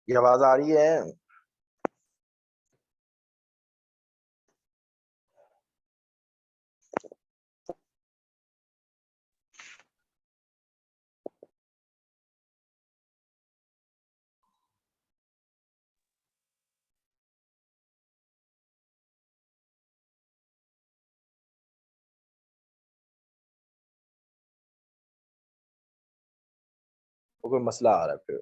یہ آواز آ رہی ہے؟ کوئی مسئلہ آ رہا ہے پھر.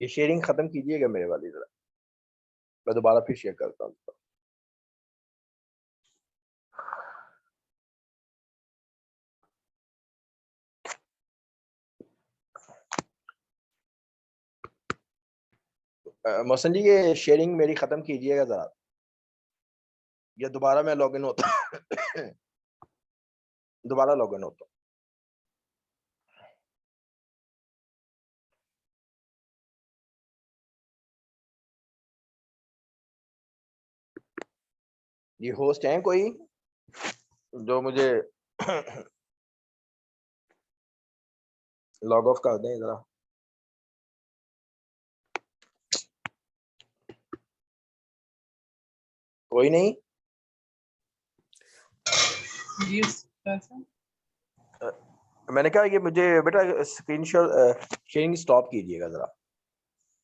یہ شیئرنگ ختم کیجیے گا میرے والی ذرا، میں دوبارہ پھر شیئر کرتا ہوں. محسن جی یہ شیئرنگ میری ختم کیجیے گا ذرا، یا دوبارہ میں لاگ ان ہوتا دوبارہ لاگ ان ہوتا. یہ ہوسٹ ہیں کوئی جو مجھے لاگ آف کر دیں ذرا. کوئی نہیں. میں نے کہا یہ مجھے بیٹا اسکرین شیئرنگ سٹاپ کیجیے گا ذرا.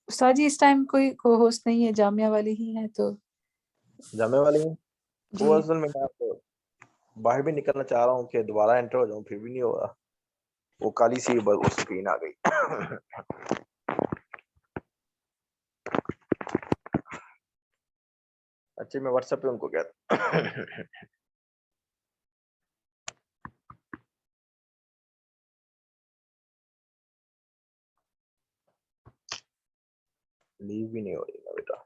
استاد جی اس ٹائم کوئی کو ہوسٹ نہیں ہے، جامعہ والی ہی ہے تو جامعہ والی ہیں جی وہ اصل میں باہر بھی نکلنا چاہ رہا ہوں کہ دوبارہ انٹر ہو جاؤں، پھر بھی نہیں ہو رہا. وہ کالی سی اسکرین آ گئی. اچھا میں واٹس ایپ پہ ان کو کہتا لیو بھی نہیں ہو رہی نا بیٹا.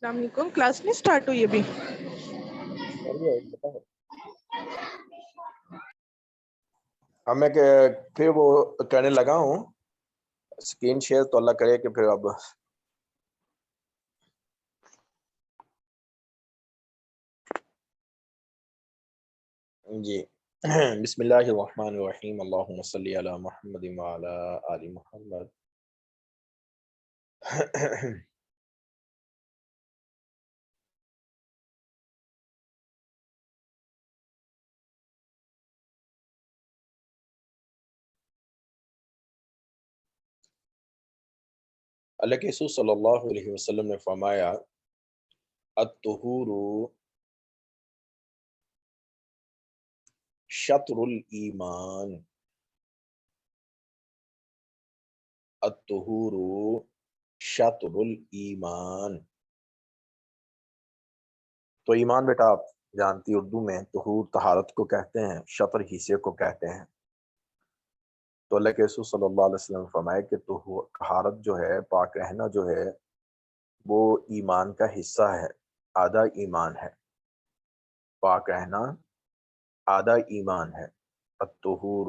السلام علیکم. کلاس نہیں اسٹارٹ ہوئی ابھی؟ ہمیں کہ پھر وہ کرنے لگا ہوں اسکرین شیئر، تو اللہ کرے کہ پھر اب جی. بسم اللہ الرحمن الرحیم. اللہم صلی علی محمد وعلی آل محمد. اللہ کے رسول صلی اللہ علیہ وسلم نے فرمایا الطہور شطر الایمان. الطہور شطر الایمان. تو ایمان بیٹا آپ جانتی اردو میں طہور طہارت کو کہتے ہیں، شطر حصے کو کہتے ہیں. تو اللہ کے رسول صلی اللہ علیہ وسلم نے فرمایا کہ طہارت جو ہے، پاک رہنا جو ہے، وہ ایمان کا حصہ ہے، آدھا ایمان ہے. پاک رہنا آدھا ایمان ہے. الطہور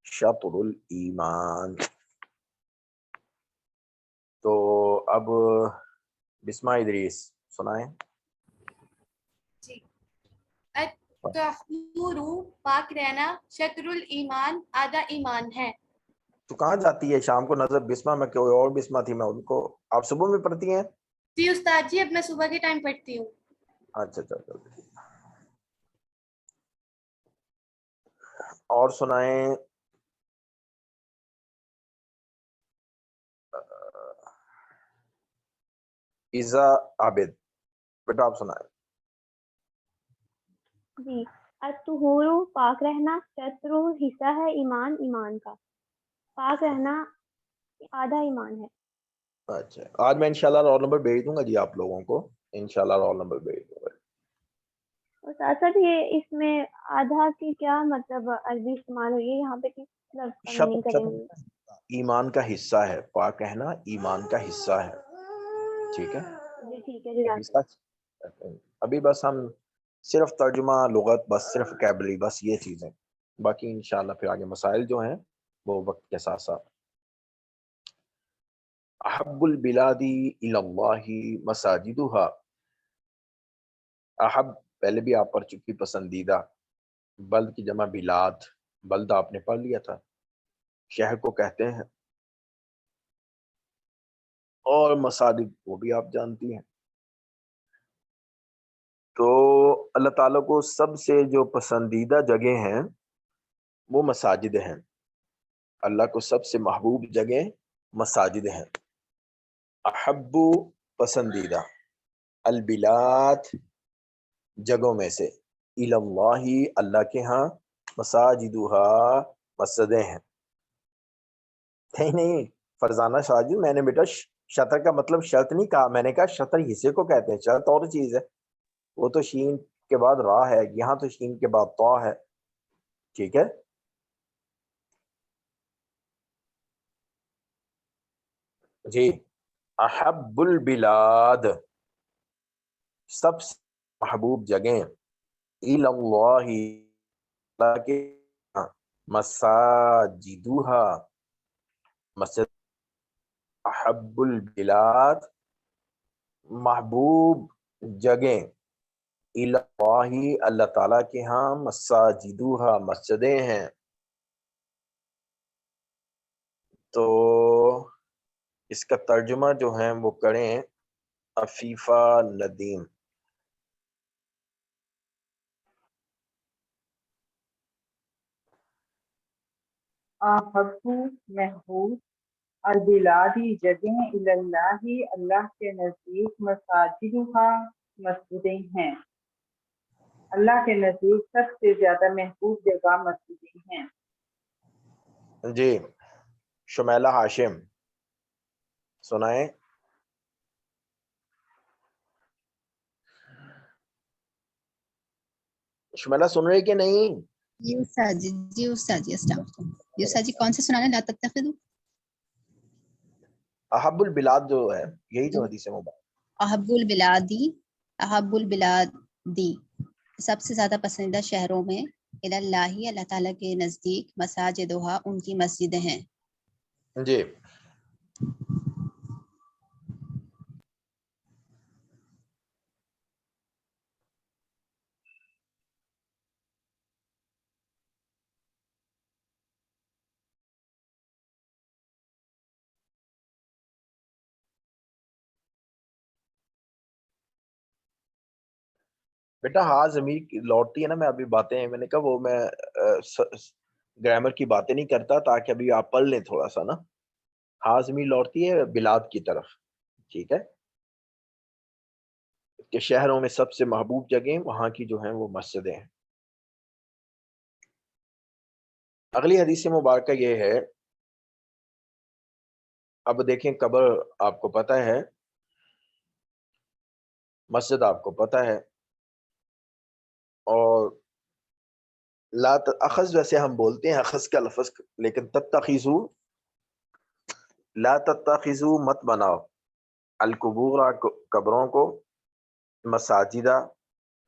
شطر الایمان. تو اب بسمہ ادریس سنائیں. جی. الطہور پاک رہنا، شطر الایمان آدھا ایمان ہے. تو کہاں جاتی ہے شام کو نظر بسمہ میں؟ کوئی اور بسمہ تھی، میں ان کو آپ صبح میں پڑھتی ہیں؟ جی استاد جی، اب میں صبح کے ٹائم پڑھتی ہوں. اچھا اچھا. اور سنائیں. ایزا عابد بیٹا آپ سنائیں. جی. الطہور پاک رہنا، شطر حصہ ہے ایمان، ایمان کا. پاک رہنا آدھا ایمان ہے. اچھا، آج میں انشاءاللہ رول نمبر بھیج دوں گا جی آپ لوگوں کو، انشاءاللہ رول نمبر بھیج دوں گا. اور ساتھ ساتھ یہ اس میں آدھا کی کیا مطلب عربی استعمال ہوئی ہے یہاں پہ، کس لفظ کا میننگ کریں گے؟ ایمان کا حصہ ہے، پاک رہنا ایمان کا حصہ ہے. ٹھیک ہے جی ٹھیک ہے جی. ابھی بس ہم صرف ترجمہ لغت، بس صرف کیبلری، بس یہ چیزیں، باقی انشاءاللہ پھر آگے مسائل جو ہیں وہ وقت کے ساتھ ساتھ. احب البلاد الی اللہ مساجدها. احب پہلے بھی آپ پڑھ چکی، پسندیدہ. بلد کی جمع بلاد، بلد آپ نے پڑھ لیا تھا، شہر کو کہتے ہیں. اور مساجد وہ بھی آپ جانتی ہیں. تو اللہ تعالیٰ کو سب سے جو پسندیدہ جگہ ہیں وہ مساجد ہیں. اللہ کو سب سے محبوب جگہ مساجد ہیں. احب پسندیدہ، البلاد جگہوں میں سے، الی اللہ اللہ کے ہاں، مساجدها مسجدیں ہیں. نہیں فرزانہ شاہ جی، میں نے بیٹا شطر کا مطلب شرط نہیں کہا، میں نے کہا شطر حصے کو کہتے ہیں، شرط اور چیز ہے، وہ تو شین کے بعد را ہے، یہاں تو شین کے بعد طا ہے. ٹھیک ہے. جی. احب البلاد سب سے محبوب جگہیں، الی اللہ اللہ کے مساجدها مسجد. احب البلاد محبوب جگہیں، الی اللہ اللہ تعالیٰ کے ہاں، مساجدها مسجدیں ہیں. تو اس کا ترجمہ جو ہے وہ کریں عفیفہ ندیم. احب محبوب، البلادی جگہیں، اللہ اللہ کے نزدیک، مساجدها مسجدیں ہیں. اللہ کے نزدیک سب سے زیادہ محبوب جگہ مسجدیں ہیں. جی. شمیلہ ہاشم سنائیں. شمیلہ سن رہے کہ نہیں؟ جی استاد جی، جی استاد جی، السلام علیکم. جی استاد جی، کون سے سنانا؟ لا تتخذوا. احب البلاد جو ہے یہی جو حدیث مبارک. احب البلادی سب سے زیادہ پسندیدہ شہروں میں اللہ اللہ تعالیٰ کے نزدیک مساجدہا ان کی مسجدیں ہیں. جی بیٹا ہاں ضمیر لوٹتی ہے نا. میں ابھی باتیں میں نے کہا وہ میں گرامر کی باتیں نہیں کرتا تاکہ ابھی آپ پڑھ لیں تھوڑا سا نا. ہاں ضمیر لوٹتی ہے بلاد کی طرف. ٹھیک ہے کہ شہروں میں سب سے محبوب جگہیں وہاں کی جو ہیں وہ مسجدیں ہیں. اگلی حدیث مبارکہ یہ ہے. اب دیکھیں قبر آپ کو پتہ ہے, مسجد آپ کو پتہ ہے, اور لا اخذ ویسے ہم بولتے ہیں اخذ کا لفظ, لیکن تتخذو لا تتخذو مت بناؤ القبور قبروں کو مساجدہ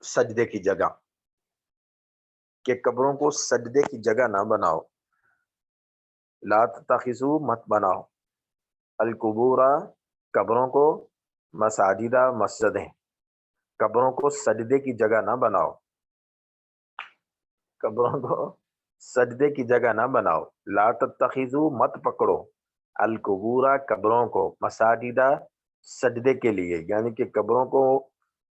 سجدے کی جگہ, کہ قبروں کو سجدے کی جگہ نہ بناؤ. لا تتخذو مت بناؤ القبور قبروں کو مساجدہ مسجدیں, قبروں کو سجدے کی جگہ نہ بناؤ, قبروں کو سجدے کی جگہ نہ بناؤ. لا تتخذو مت پکڑو القبور قبروں کو مساجدہ سجدے کے لیے, یعنی کہ قبروں کو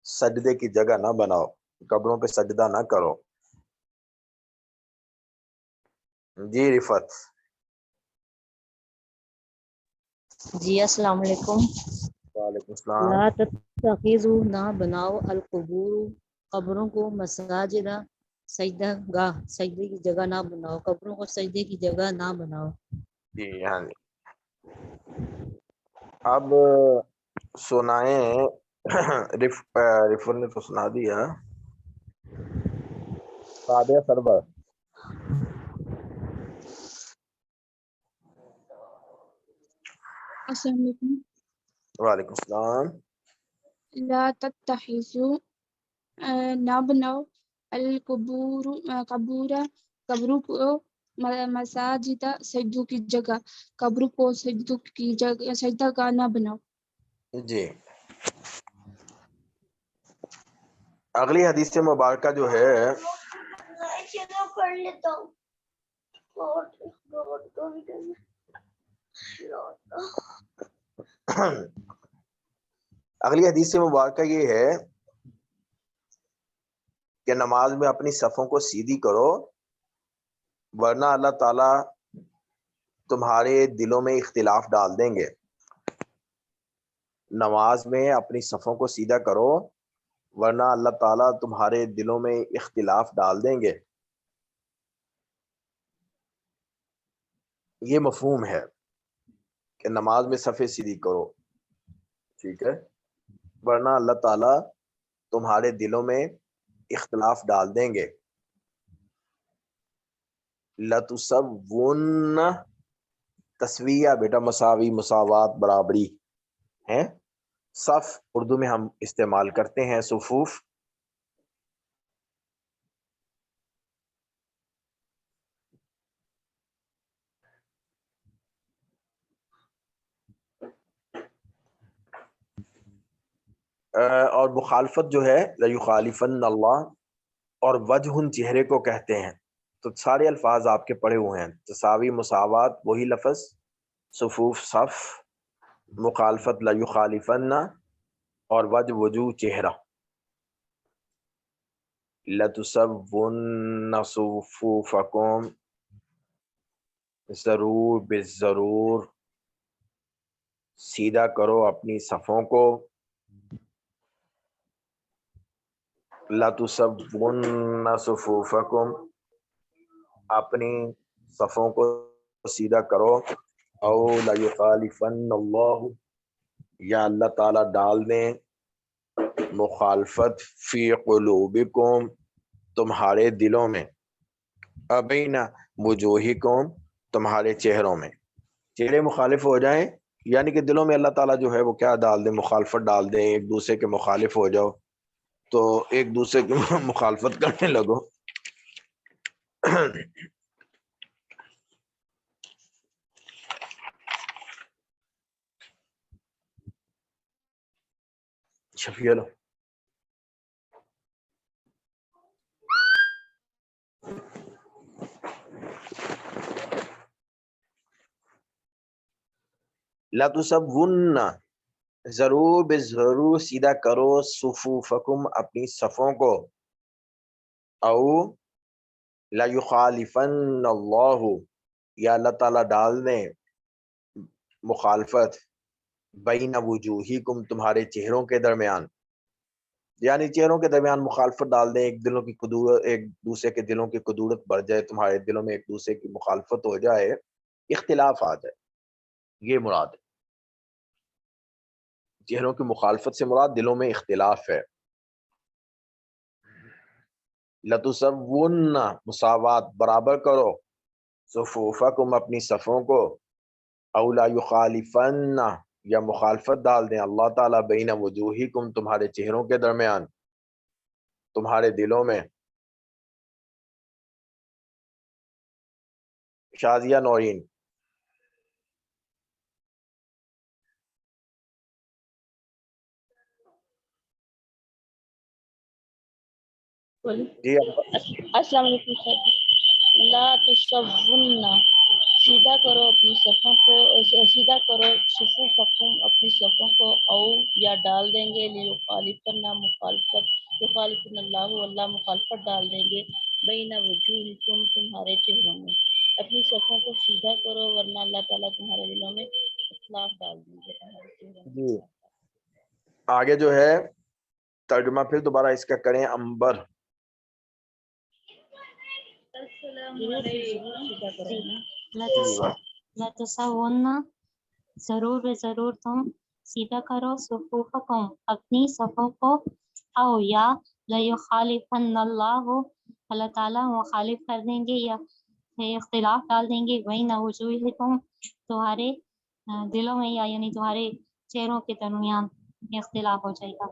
سجدے کی جگہ نہ بناؤ, قبروں پہ سجدہ نہ کرو. جی رفت. جی السلام علیکم. وعلیکم السلام. لا تتخذوا نہ بناؤ القبور قبروں کو مساجدہ سجدہ گاہ سجدے کی جگہ نہ بناؤ, قبروں کو سجدے کی جگہ نہ بناؤ. جی ہاں جی. اب سنائیں رفت نے تو سنا دیا. رابعہ سرور. السلام علیکم. وعلیکم السلام. لا تتخذوا نہ بناؤ القبور قبروں کو مساجدہ سجدوں کی جگہ, قبروں کو سجدوں کی جگہ سجدہ کا نہ بناؤ. جی اگلی حدیث مبارکہ جو ہے اگلی حدیث مبارکہ یہ ہے کہ نماز میں اپنی صفوں کو سیدھی کرو, ورنہ اللہ تعالی تمہارے دلوں میں اختلاف ڈال دیں گے. نماز میں اپنی صفوں کو سیدھا کرو ورنہ اللہ تعالیٰ تمہارے دلوں میں اختلاف ڈال دیں گے. یہ مفہوم ہے کہ نماز میں صفیں سیدھی کرو, ٹھیک ہے, ورنہ اللہ تعالیٰ تمہارے دلوں میں اختلاف ڈال دیں گے. لَتُسَوُّنَّ تسویہ بیٹا مساوی مساوات برابری ہیں. صف اردو میں ہم استعمال کرتے ہیں صفوف. اور مخالفت جو ہے لَيُخَالِفَنَّ اللہ, اور وجہ چہرے کو کہتے ہیں. تو سارے الفاظ آپ کے پڑھے ہوئے ہیں. تساوی مساوات وہی لفظ, صفوف صف, مخالفت لَيُخَالِفَنَّ, اور وجہ چہرہ. لَتُسَوُّنَّ صُفُوفَكُمْ, ضرور بالضرور سیدھا کرو اپنی صفوں کو. لَتُسَوُّنَّ صُفُوفَكُمْ, اپنی صفوں کو سیدھا کرو. او لَيُخَالِفَنَّ اللَّهُ, یا اللہ تعالیٰ ڈال دیں مخالفت فی قلوبکم, تمہارے دلوں میں, ابین وجوہکم, تمہارے چہروں میں. چہرے مخالف ہو جائیں یعنی کہ دلوں میں اللہ تعالیٰ جو ہے وہ کیا ڈال دیں، مخالفت ڈال دیں، ایک دوسرے کے مخالف ہو جاؤ تو ایک دوسرے کی مخالفت کرنے لگو. شفیع لو لَتُسَوُّنَّ ضرور بے ضرور سیدھا کرو صفوفکم اپنی صفوں کو، او لَيُخَالِفَنَّ اللَّهُ یا اللہ تعالیٰ ڈال دیں مخالفت بین وجوہکم تمہارے چہروں کے درمیان، یعنی چہروں کے درمیان مخالفت ڈال دیں، ایک دلوں کی کدورت، ایک دوسرے کے دلوں کی کدورت بڑھ جائے، تمہارے دلوں میں ایک دوسرے کی مخالفت ہو جائے، اختلاف آ جائے، یہ مراد ہے. چہروں کی مخالفت سے مراد دلوں میں اختلاف ہے. لَتُسَوُّنَّ مساوات برابر کرو صفوفکم اپنی صفوں کو، او لا یخالفن یا مخالفت ڈال دیں اللہ تعالیٰ بین وجوہکم تمہارے چہروں کے درمیان، تمہارے دلوں میں. شازیہ نورین جی السلام علیکم سر. لا تصون سیدھا کرو اپنی صفوں کو، سیدھا کرو صفوفکم اپنی صفوں کو، او یا ڈال دیں گے لیخالفن مخالفت، یخالفن اللہ اللہ مخالفت ڈال دیں گے بین وجوہکم تمہارے چہروں میں. اپنی صفوں کو سیدھا کرو ورنہ اللہ تعالیٰ تمہارے دلوں میں اختلاف ڈال دیں گے، تمہارے چہروں میں. جی آگے جو ہے ترجمہ پھر دوبارہ اس کا کریں. امبر لَتُسَوُّنَّ ضرور بے ضرور تم سیدھا کرو صفوفکم اپنی صفوں کو، او یا لَيُخَالِفَنَّ اللَّهُ اللہ تعالیٰ مخالف کر دیں گے یا اختلاف ڈال دیں گے بین وجوہکم تمہارے دلوں میں، یا یعنی تمہارے چہروں کے درمیان اختلاف ہو جائے گا.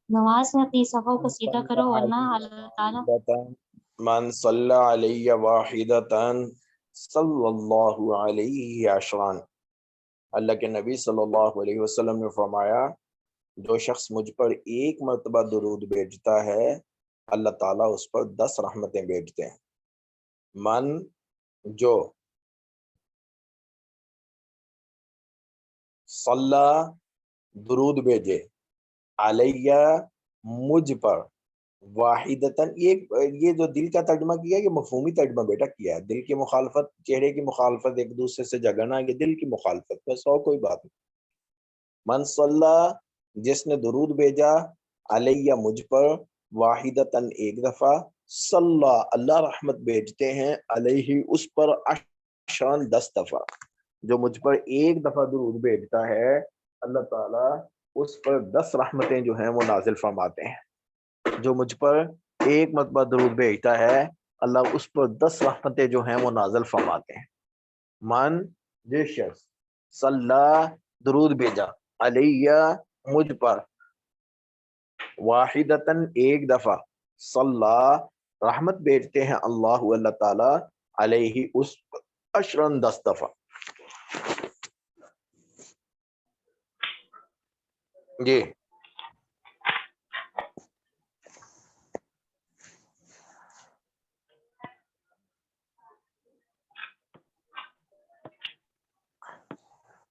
نماز میں اپنی صفوں کو سیدھا کرو ورنہ اللہ تعالیٰ من صلی علیہ واحدتاً صلی اللہ علیہ عشران، اللہ کے نبی صلی اللہ علیہ وسلم نے فرمایا جو شخص مجھ پر ایک مرتبہ درود بھیجتا ہے اللہ تعالیٰ اس پر 10 رحمتیں بھیجتے ہیں. من جو صلی درود بھیجے علیہ مجھ پر واحدتاً، یہ جو دل کا ترجمہ کیا یہ مفہومی ترجمہ بیٹا کیا ہے. دل کی مخالفت، چہرے کی مخالفت، ایک دوسرے سے جھگڑنا، یہ دل کی مخالفت بس، اور کوئی بات نہیں. من صلی جس نے درود بھیجا علیہ مجھ پر واحدتاً ایک دفعہ، صلی اللہ رحمت بھیجتے ہیں علیہ اس پر عشرًا 10 دفعہ. جو مجھ پر ایک دفعہ درود بھیجتا ہے اللہ تعالیٰ اس پر 10 رحمتیں جو ہیں وہ نازل فرماتے ہیں. جو مجھ پر ایک مرتبہ درود بھیجتا ہے اللہ اس پر 10 رحمتیں جو ہیں وہ نازل فرماتے ہیں. من جس شخص صلی درود بھیجا علیہ مجھ پر واحدتاً ایک دفعہ، صلی رحمت بھیجتے ہیں اللہ تعالیٰ علیہ اس پر عشرًا 10 دفعہ. جی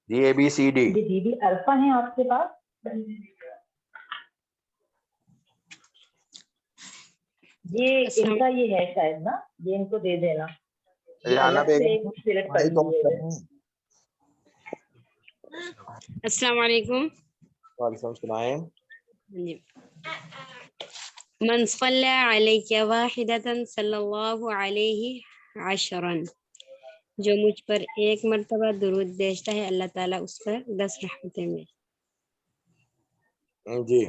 جی اے بی سی ڈی. یہ دیدی الفا ہیں آپ کے پاس؟ یہ ان کا یہ ہے شاید نا، یہ ان کو دے دینا. السلام علیکم. وعلیکم السلام. من صلی علیہ واحدۃ صلی اللہ علیہ عشرًا، جو مجھ پر ایک مرتبہ درود بھیجتا ہے اللہ تعالیٰ اس پر 10 رحمتیں میں. جی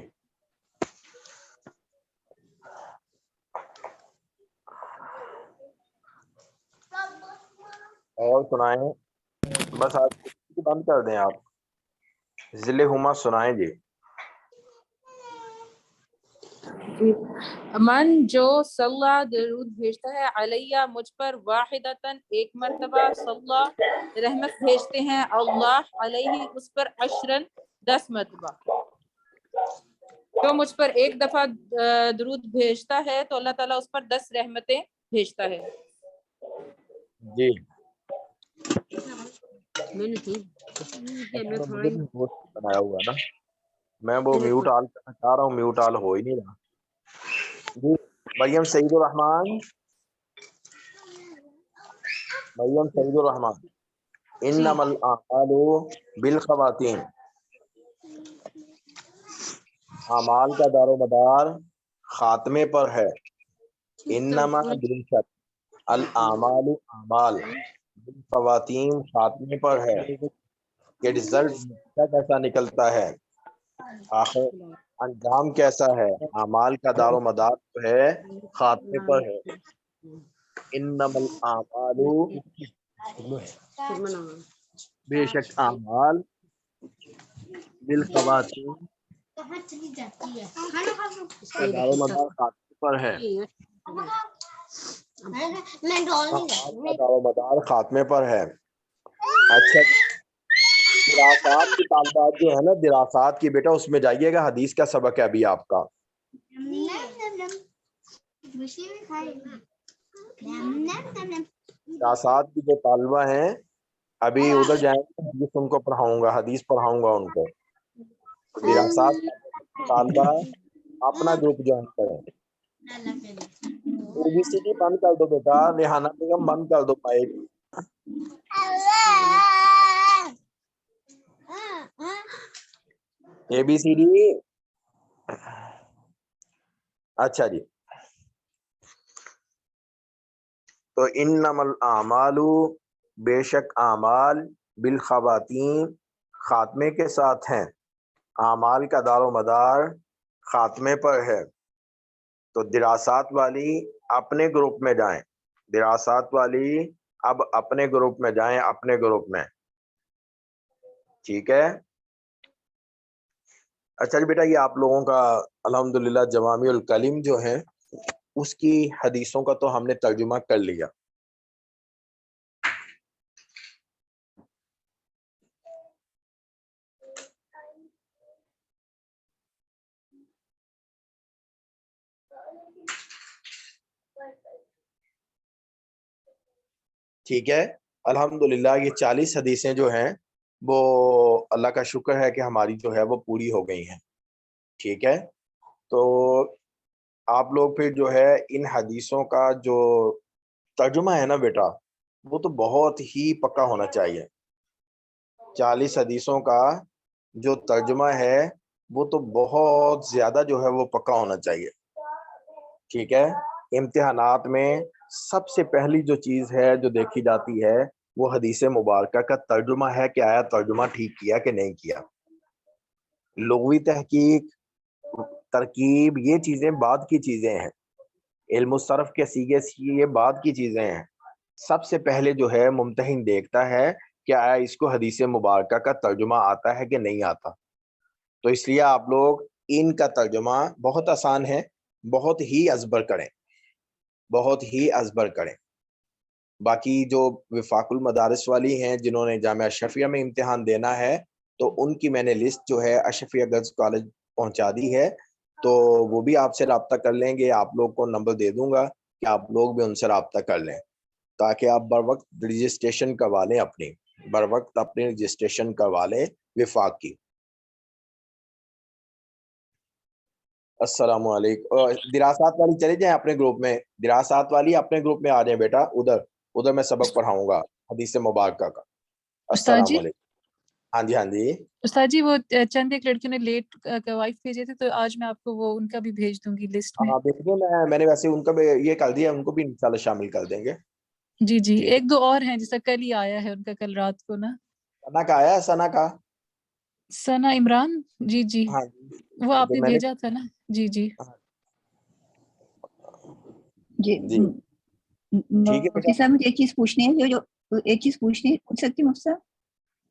اور سنائیں. بس آج بند کر دیں آپ. ذل ہما سنائیں جی. من جو صلی درود بھیجتا ہے علیہ مجھ پر واحدتاً ایک مرتبہ صلی رحمت بھیجتے ہیں اللہ علیہ اس پر عشرن 10 مرتبہ. جو مجھ پر ایک دفعہ درود بھیجتا ہے تو اللہ تعالیٰ اس پر 10 رحمتیں بھیجتا ہے. جی میں نے تھی مجھے بھی میوٹ بنایا ہوا ہے نا, میں وہ میوٹ آل کرنا چاہ رہا ہوں, میوٹ آل ہو ہی نہیں رہا. جی مریم سعید الرحمان, مریم سعید الرحمان. انما الاعمال بالخواتین, اعمال کا دار و مدار خاتمے پر ہے. انما بے شک, الاعمال اعمال, بالخواتین خاتمے پر ہے, کہ رزلٹ کیسا نکلتا ہے, آخر انجام کیسا ہے. اعمال کا دار و مدار جو ہے خاتمے پر ہے. انما الاعمال, بے شک اعمال, بالخواتین کا دار و مدار خاتمے پر ہے. اعمال کا دار و مدار خاتمے پر ہے. اچھا, دراسات کی طالبات جو ہے نا, دراسات کی بیٹا اس میں جائیے گا, حدیث کا سبق ہے ابھی آپ کا. دراسات کی جو طالبہ ہیں ابھی ادھر جائیں گے, حدیث ان کو پڑھاؤں گا, حدیث پڑھاؤں گا ان کو. دراسات طالبہ اپنا گروپ جوائن کریں. ABCD بند کر دو بیٹا, ریحانہ بیگم بند کر دو مائک. ABCD. اچھا جی, تو انما الاعمال, بے شک اعمال, بالخواتین خاتمے کے ساتھ ہیں. اعمال کا دار و مدار خاتمے پر ہے. تو دراسات والی اپنے گروپ میں جائیں, دراسات والی اب اپنے گروپ میں جائیں, اپنے گروپ میں. ٹھیک ہے. اچھا جی بیٹا, یہ آپ لوگوں کا الحمدللہ جوامع الکلم جو ہے اس کی حدیثوں کا تو ہم نے ترجمہ کر لیا. ٹھیک ہے, الحمدللہ یہ 40 حدیثیں جو ہیں وہ اللہ کا شکر ہے کہ ہماری جو ہے وہ پوری ہو گئی ہیں. ٹھیک ہے, تو آپ لوگ پھر جو ہے ان حدیثوں کا جو ترجمہ ہے نا بیٹا, وہ تو بہت ہی پکا ہونا چاہیے. 40 حدیثوں کا جو ترجمہ ہے وہ تو بہت زیادہ جو ہے وہ پکا ہونا چاہیے. ٹھیک ہے, امتحانات میں سب سے پہلی جو چیز ہے جو دیکھی جاتی ہے وہ حدیث مبارکہ کا ترجمہ ہے کہ آیا ترجمہ ٹھیک کیا کہ نہیں کیا. لغوی تحقیق, ترکیب, یہ چیزیں بعد کی چیزیں ہیں. علم الصرف کے سیغے سے یہ بعد کی چیزیں ہیں. سب سے پہلے جو ہے ممتحن دیکھتا ہے کہ آیا اس کو حدیث مبارکہ کا ترجمہ آتا ہے کہ نہیں آتا. تو اس لیے آپ لوگ ان کا ترجمہ بہت آسان ہے, بہت ہی ازبر کریں, بہت ہی ازبر کریں. باقی جو وفاق المدارس والی ہیں جنہوں نے جامعہ اشرفیہ میں امتحان دینا ہے, تو ان کی میں نے لسٹ جو ہے اشرفیہ گرلز کالج پہنچا دی ہے, تو وہ بھی آپ سے رابطہ کر لیں گے. آپ لوگ کو نمبر دے دوں گا کہ آپ لوگ بھی ان سے رابطہ کر لیں, تاکہ آپ بر وقت رجسٹریشن کروا لیں, اپنی بر وقت اپنی رجسٹریشن کروا لیں وفاق کی. السلام علیکم. دراسات والی چلے جائیں اپنے گروپ میں, دراسات والی اپنے گروپ میں آ جائیں بیٹا, ادھر میں سبق پڑھاؤں گا حدیث مبارکہ کا. السلام علیکم. ہاں جی, ہاں جی استاد جی, وہ چند ایک لڑکیوں نے لیٹ وائف بھیجے تھے, تو آج میں آپ کو وہ ان کا بھی بھیج دوں گی لسٹ میں. ہاں دیکھیے, میں نے ویسے ان کا بھی یہ کر دیا, ان کو بھی انشاءاللہ شامل کر دیں گے. جی جی, ایک دو اور ہیں جیسا کل ہی آیا ہے ان کا, کل رات کو نا. ثنا کا آیا, ثنا کا, ثنا عمران, جی جی, ہاں وہ آپ نے میں نے بھیجا تھا نا. جی جی جی جی ٹھیک ہے مفتی صاحب, مجھے ایک چیز پوچھنی ہے, جو ایک چیز پوچھنی ہے, پوچھ سکتی ہوں مفتی صاحب؟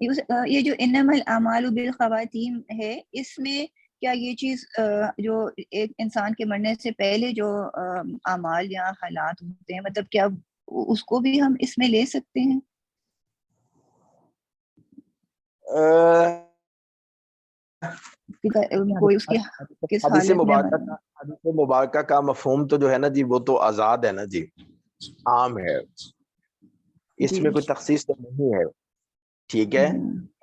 یہ جو انما الاعمال بالخواتیم ہے، اس میں کیا یہ چیز جو ایک انسان کے مرنے سے پہلے جو اعمال یا حالات ہوتے ہیں، مطلب کیا اس کو بھی ہم اس میں لے سکتے ہیں؟ کوئی اس کی کس حدیث حالت میں مبارکہ کا مفہوم تو جو ہے نا جی وہ تو آزاد ہے نا جی، عام ہے، اس میں کوئی تخصیص تو نہیں ہے، ٹھیک ہے۔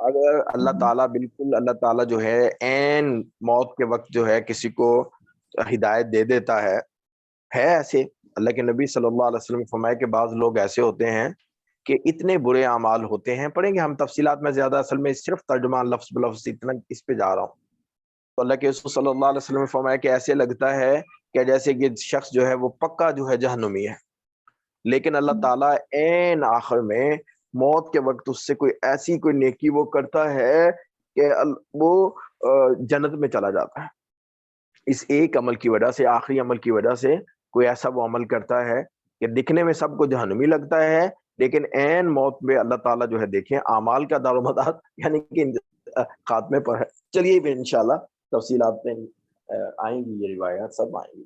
اگر اللہ تعالیٰ بالکل اللہ تعالیٰ جو ہے عین موت کے وقت جو ہے کسی کو ہدایت دے دیتا ہے ایسے، اللہ کے نبی صلی اللہ علیہ وسلم فرمائے کہ بعض لوگ ایسے ہوتے ہیں کہ اتنے برے اعمال ہوتے ہیں، پڑھیں گے ہم تفصیلات میں زیادہ، اصل میں صرف ترجمہ لفظ بلفظ اتنا اس پہ جا رہا ہوں۔ تو اللہ کے رسول صلی اللہ علیہ وسلم نے فرمایا کہ ایسے لگتا ہے کہ جیسے کہ شخص جو ہے وہ پکا جو ہے جہنمی ہے، لیکن اللہ تعالیٰ عین آخر میں موت کے وقت اس سے کوئی ایسی کوئی نیکی وہ کرتا ہے کہ وہ جنت میں چلا جاتا ہے، اس ایک عمل کی وجہ سے، آخری عمل کی وجہ سے کوئی ایسا وہ عمل کرتا ہے کہ دکھنے میں سب کو جہنمی لگتا ہے، لیکن عین موت میں اللہ تعالیٰ جو ہے دیکھیں اعمال کا دار و مدار یعنی کہ خاتمے پر ہے۔ چلیے پھر انشاءاللہ تفصیلات میں آئیں گی، یہ روایات سب آئیں گی۔